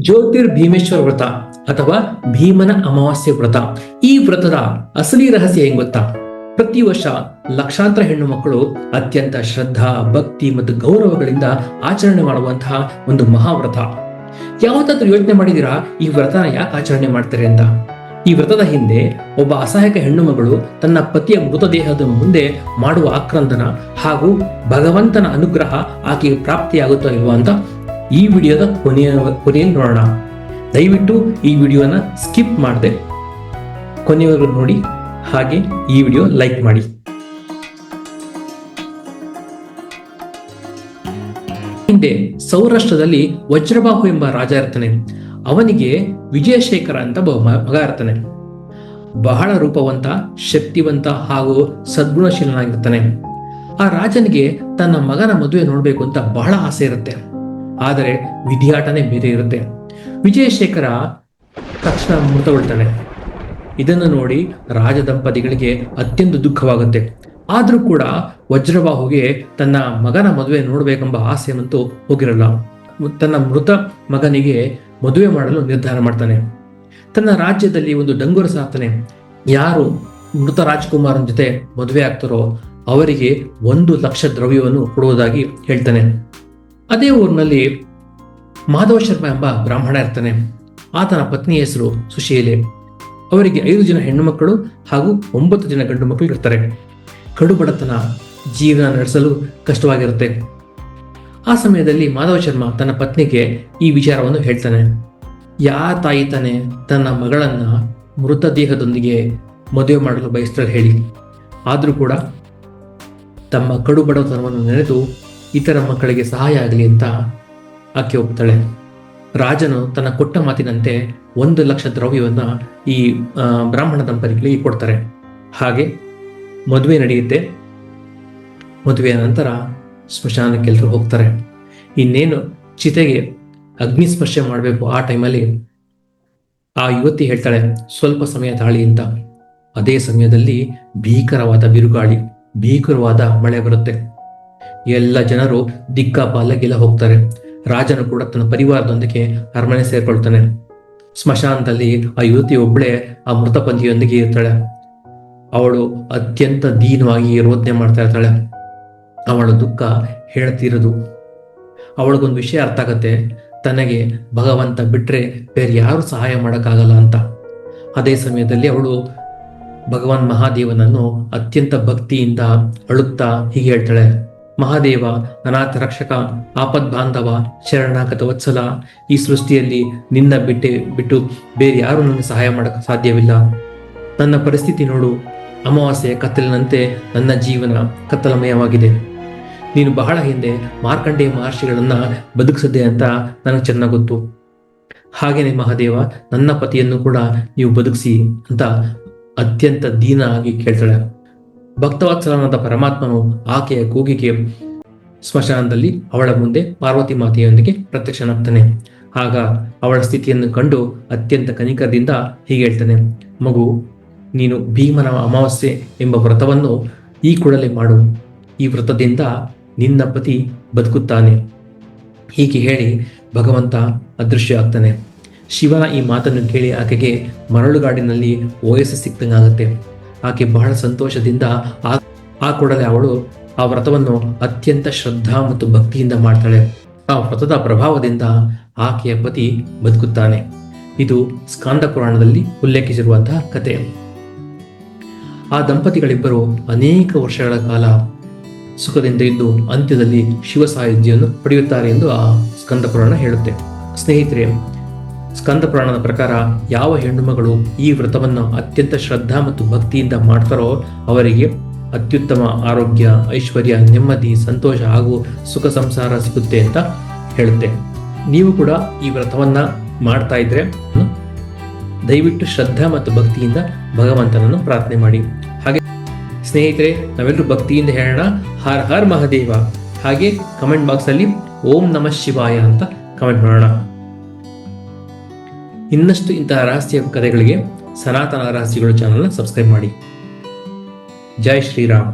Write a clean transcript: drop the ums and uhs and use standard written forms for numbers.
ಜ್ಯೋತಿರ್ ಭೀಮೇಶ್ವರ ವ್ರತ ಅಥವಾ ಭೀಮನ ಅಮಾವಾಸ್ಯೆ ವ್ರತ. ಈ ವ್ರತದ ಅಸಲಿ ರಹಸ್ಯ ಏನ್ ಗೊತ್ತಾ? ಪ್ರತಿ ವರ್ಷ ಲಕ್ಷಾಂತರ ಹೆಣ್ಣು ಮಕ್ಕಳು ಅತ್ಯಂತ ಶ್ರದ್ಧಾ, ಭಕ್ತಿ ಮತ್ತು ಗೌರವಗಳಿಂದ ಆಚರಣೆ ಮಾಡುವಂತಹ ಒಂದು ಮಹಾವ್ರತ. ಯಾವತ್ತಾದ್ರೂ ಯೋಚನೆ ಮಾಡಿದಿರಾ ಈ ವ್ರತನ ಯಾಕೆ ಆಚರಣೆ ಮಾಡ್ತಾರೆ ಅಂತ? ಈ ವ್ರತದ ಹಿಂದೆ ಒಬ್ಬ ಅಸಹಾಯಕ ಹೆಣ್ಣು ಮಗಳು ತನ್ನ ಪತಿಯ ಮೃತದೇಹದ ಮುಂದೆ ಮಾಡುವ ಆಕ್ರಂದನ ಹಾಗೂ ಭಗವಂತನ ಅನುಗ್ರಹ ಆಕೆಗೆ ಪ್ರಾಪ್ತಿಯಾಗುತ್ತೋ ಇಲ್ವಾ ಅಂತ ಈ ವಿಡಿಯೋದ ಕೊನೆಯಲ್ಲಿ ನೋಡೋಣ. ದಯವಿಟ್ಟು ಈ ವಿಡಿಯೋನ ಸ್ಕಿಪ್ ಮಾಡದೆ ಕೊನೆಯವರೆಗೂ ನೋಡಿ, ಹಾಗೆ ಈ ವಿಡಿಯೋ ಲೈಕ್ ಮಾಡಿ. ಹಿಂದೆ ಸೌರಾಷ್ಟ್ರದಲ್ಲಿ ವಜ್ರಬಾಹು ಎಂಬ ರಾಜ ಇರ್ತಾನೆ. ಅವನಿಗೆ ವಿಜಯಶೇಖರ ಅಂತ ಮಗ ಇರ್ತಾನೆ. ಬಹಳ ರೂಪವಂತ, ಶಕ್ತಿವಂತ ಹಾಗೂ ಸದ್ಗುಣಶೀಲನಾಗಿರ್ತಾನೆ. ಆ ರಾಜನಿಗೆ ತನ್ನ ಮಗನ ಮದುವೆ ನೋಡ್ಬೇಕು ಅಂತ ಬಹಳ ಆಸೆ ಇರುತ್ತೆ. ಆದರೆ ವಿಧಿಯಾಟನೇ ಬೇರೆ ಇರುತ್ತೆ. ವಿಜಯಶೇಖರ ತಕ್ಷಣ ಮೃತಗೊಳ್ತಾನೆ. ಇದನ್ನು ನೋಡಿ ರಾಜ ದಂಪತಿಗಳಿಗೆ ಅತ್ಯಂತ ದುಃಖವಾಗುತ್ತೆ. ಆದ್ರೂ ಕೂಡ ವಜ್ರಬಾಹುಗೆ ತನ್ನ ಮಗನ ಮದುವೆ ನೋಡ್ಬೇಕೆಂಬ ಆಸೆ ಅಂತೂ ಹೋಗಿರಲ್ಲ. ತನ್ನ ಮೃತ ಮಗನಿಗೆ ಮದುವೆ ಮಾಡಲು ನಿರ್ಧಾರ ಮಾಡ್ತಾನೆ. ತನ್ನ ರಾಜ್ಯದಲ್ಲಿ ಒಂದು ಡಂಗುರ ಸಾಕ್ತಾನೆ. ಯಾರು ಮೃತ ರಾಜ್ಕುಮಾರನ ಜೊತೆ ಮದುವೆ ಆಗ್ತಾರೋ ಅವರಿಗೆ 1,00,000 ದ್ರವ್ಯವನ್ನು ಕೊಡುವುದಾಗಿ ಹೇಳ್ತಾನೆ. ಅದೇ ಊರಿನಲ್ಲಿ ಮಾಧವ ಶರ್ಮ ಎಂಬ ಬ್ರಾಹ್ಮಣ ಇರ್ತಾನೆ. ಆತನ ಪತ್ನಿ ಹೆಸರು ಸುಶೀಲೆ. ಅವರಿಗೆ 5 ಜನ ಹೆಣ್ಣು ಮಕ್ಕಳು ಹಾಗೂ 9 ಜನ ಗಂಡು ಮಕ್ಕಳು ಇರ್ತಾರೆ. ಕಡು ಬಡತನ, ಜೀವನ ನಡೆಸಲು ಕಷ್ಟವಾಗಿರುತ್ತೆ. ಆ ಸಮಯದಲ್ಲಿ ಮಾಧವ ಶರ್ಮ ತನ್ನ ಪತ್ನಿಗೆ ಈ ವಿಚಾರವನ್ನು ಹೇಳ್ತಾನೆ. ತಾಯಿ ತಾನೆ ತನ್ನ ಮಗಳನ್ನ ಮೃತದೇಹದೊಂದಿಗೆ ಮದುವೆ ಮಾಡಲು ಬಯಸ್ತಾರೆ ಹೇಳಿ. ಆದರೂ ಕೂಡ ತಮ್ಮ ಕಡು ಬಡತನವನ್ನು ನೆನೆದು ಇತರ ಮಕ್ಕಳಿಗೆ ಸಹಾಯ ಆಗಲಿ ಅಂತ ಆಕೆ ಒಪ್ತಾಳೆ. ರಾಜನು ತನ್ನ ಕೊಟ್ಟ ಮಾತಿನಂತೆ 1,00,000 ದ್ರವ್ಯವನ್ನ ಈ ಬ್ರಾಹ್ಮಣ ದಂಪತಿಗಳಿಗೆ ಕೊಡ್ತಾರೆ. ಹಾಗೆ ಮದುವೆ ನಡೆಯುತ್ತೆ. ಮದುವೆಯ ನಂತರ ಸ್ಮಶಾನಕ್ಕೆ ಎಲ್ಲರೂ ಹೋಗ್ತಾರೆ. ಇನ್ನೇನು ಚಿತೆಗೆ ಅಗ್ನಿ ಸ್ಪರ್ಶ ಮಾಡಬೇಕು. ಆ ಟೈಮಲ್ಲಿ ಆ ಯುವತಿ ಹೇಳ್ತಾಳೆ, ಸ್ವಲ್ಪ ಸಮಯ ತಾಳಿ ಅಂತ. ಅದೇ ಸಮಯದಲ್ಲಿ ಭೀಕರವಾದ ಬಿರುಗಾಳಿ, ಭೀಕರವಾದ ಮಳೆ ಬರುತ್ತೆ. ಎಲ್ಲ ಜನರು ದಿಕ್ಕಾಪಾಲಗೆಲ್ಲ ಹೋಗ್ತಾರೆ. ರಾಜನು ಕೂಡ ತನ್ನ ಪರಿವಾರದೊಂದಿಗೆ ಅರಮನೆ ಸೇರ್ಕೊಳ್ತಾನೆ. ಸ್ಮಶಾನದಲ್ಲಿ ಆ ಯುವತಿ ಒಬ್ಬಳೇ ಆ ಮೃತ ಪಂಥಿಯೊಂದಿಗೆ ಇರ್ತಾಳೆ. ಅವಳು ಅತ್ಯಂತ ದೀನವಾಗಿ ರೋದನೆ ಮಾಡ್ತಾ ಇರ್ತಾಳೆ. ಅವಳ ದುಃಖ ಹೇಳ್ತಿರೋದು. ಅವಳಿಗೊಂದು ವಿಷಯ ಅರ್ಥ ಆಗತ್ತೆ, ತನಗೆ ಭಗವಂತ ಬಿಟ್ರೆ ಬೇರೆ ಯಾರು ಸಹಾಯ ಮಾಡೋಕ್ಕಾಗಲ್ಲ ಅಂತ. ಅದೇ ಸಮಯದಲ್ಲಿ ಅವಳು ಭಗವಾನ್ ಮಹಾದೇವನನ್ನು ಅತ್ಯಂತ ಭಕ್ತಿಯಿಂದ ಅಳುತ್ತಾ ಹೀಗೆ ಹೇಳ್ತಾಳೆ, ಮಹಾದೇವ, ಅನಾಥ ರಕ್ಷಕ, ಆಪದ್ ಬಾಂಧವ, ಶರಣಾಗತ ವತ್ಸಲ, ಈ ಸೃಷ್ಟಿಯಲ್ಲಿ ನಿನ್ನ ಬಿಟ್ಟು ಬೇರೆ ಯಾರು ನನಗೆ ಸಹಾಯ ಮಾಡಕ್ಕೆ ಸಾಧ್ಯವಿಲ್ಲ. ನನ್ನ ಪರಿಸ್ಥಿತಿ ನೋಡು, ಅಮಾವಾಸ್ಯೆಯ ಕತ್ತಲಿನಂತೆ ನನ್ನ ಜೀವನ ಕತ್ತಲಮಯವಾಗಿದೆ. ನೀನು ಬಹಳ ಹಿಂದೆ ಮಾರ್ಕಂಡೇಯ ಮಹರ್ಷಿಗಳನ್ನ ಬದುಕಿಸಿದೆ ಅಂತ ನನಗೆ ಚೆನ್ನಾಗಿ ಗೊತ್ತು. ಹಾಗೇನೆ ಮಹಾದೇವ, ನನ್ನ ಪತಿಯನ್ನು ಕೂಡ ನೀವು ಬದುಕಿಸಿ ಅಂತ ಅತ್ಯಂತ ದೀನ ಆಗಿ ಕೇಳ್ತಾಳೆ. ಭಕ್ತವತ್ಸಲನಾದ ಪರಮಾತ್ಮನು ಆಕೆಯ ಕೂಗಿಗೆ ಸ್ಮಶಾನದಲ್ಲಿ ಅವಳ ಮುಂದೆ ಪಾರ್ವತಿ ಮಾತೆಯೊಂದಿಗೆ ಪ್ರತ್ಯಕ್ಷನಾಗ್ತಾನೆ. ಆಗ ಅವಳ ಸ್ಥಿತಿಯನ್ನು ಕಂಡು ಅತ್ಯಂತ ಕನಿಕರದಿಂದ ಹೀಗೆ ಹೇಳ್ತಾನೆ, ಮಗು, ನೀನು ಭೀಮನ ಅಮಾವಾಸ್ಯೆ ಎಂಬ ವ್ರತವನ್ನು ಈ ಕೂಡಲೇ ಮಾಡು. ಈ ವ್ರತದಿಂದ ನಿನ್ನ ಪತಿ ಬದುಕುತ್ತಾನೆ. ಹೀಗೆ ಹೇಳಿ ಭಗವಂತ ಅದೃಶ್ಯ ಆಗ್ತಾನೆ. ಶಿವನ ಈ ಮಾತನ್ನು ಕೇಳಿ ಆಕೆಗೆ ಮರಳುಗಾಡಿನಲ್ಲಿ ಓಯಸ್ಸು ಸಿಕ್ತಂಗಾಗುತ್ತೆ. ಆಕೆ ಬಹಳ ಸಂತೋಷದಿಂದ ಆ ಕೂಡಲೇ ಅವಳು ಆ ವ್ರತವನ್ನು ಅತ್ಯಂತ ಶ್ರದ್ಧಾ ಮತ್ತು ಭಕ್ತಿಯಿಂದ ಮಾಡ್ತಾಳೆ. ಆ ವ್ರತದ ಪ್ರಭಾವದಿಂದ ಆಕೆಯ ಪತಿ ಬದುಕುತ್ತಾನೆ. ಇದು ಸ್ಕಾಂದ ಪುರಾಣದಲ್ಲಿ ಉಲ್ಲೇಖಿಸಿರುವಂತಹ ಕಥೆ. ಆ ದಂಪತಿಗಳಿಬ್ಬರು ಅನೇಕ ವರ್ಷಗಳ ಕಾಲ ಸುಖದಿಂದ ಇದ್ದು ಅಂತ್ಯದಲ್ಲಿ ಶಿವ ಸಾಯುಜ್ಯವನ್ನು ಪಡೆಯುತ್ತಾರೆ ಎಂದು ಆ ಸ್ಕಂದ ಪುರಾಣ ಹೇಳುತ್ತೆ. ಸ್ನೇಹಿತರೆ, ಸ್ಕಂದ ಪುರಾಣದ ಪ್ರಕಾರ ಯಾವ ಹೆಣ್ಣು ಮಗಳು ಈ ವ್ರತವನ್ನು ಅತ್ಯಂತ ಶ್ರದ್ಧಾ ಮತ್ತು ಭಕ್ತಿಯಿಂದ ಮಾಡ್ತಾರೋ ಅವರಿಗೆ ಅತ್ಯುತ್ತಮ ಆರೋಗ್ಯ, ಐಶ್ವರ್ಯ, ನೆಮ್ಮದಿ, ಸಂತೋಷ ಹಾಗೂ ಸುಖ ಸಂಸಾರ ಸಿಗುತ್ತೆ ಅಂತ ಹೇಳುತ್ತೆ. ನೀವು ಕೂಡ ಈ ವ್ರತವನ್ನ ಮಾಡ್ತಾ ಇದ್ರೆ ದಯವಿಟ್ಟು ಶ್ರದ್ಧಾ ಮತ್ತು ಭಕ್ತಿಯಿಂದ ಭಗವಂತನನ್ನು ಪ್ರಾರ್ಥನೆ ಮಾಡಿ. ಹಾಗೆ ಸ್ನೇಹಿತರೆ, ನಾವೆಲ್ಲರೂ ಭಕ್ತಿಯಿಂದ ಹೇಳೋಣ, ಹರ್ ಹರ್ ಮಹಾದೇವ. ಹಾಗೆ ಕಮೆಂಟ್ ಬಾಕ್ಸ್ ಅಲ್ಲಿ ಓಂ ನಮಃ ಶಿವಾಯ ಅಂತ ಕಮೆಂಟ್ ಮಾಡೋಣ. ಇನ್ನಷ್ಟು ಇಂತಹ ರಹಸ್ಯ ಕಥೆಗಳಿಗೆ ಸನಾತನ ರಹಸ್ಯಗಳು ಚಾನಲ್ನ ಸಬ್ಸ್ಕ್ರೈಬ್ ಮಾಡಿ. ಜೈ ಶ್ರೀರಾಮ್.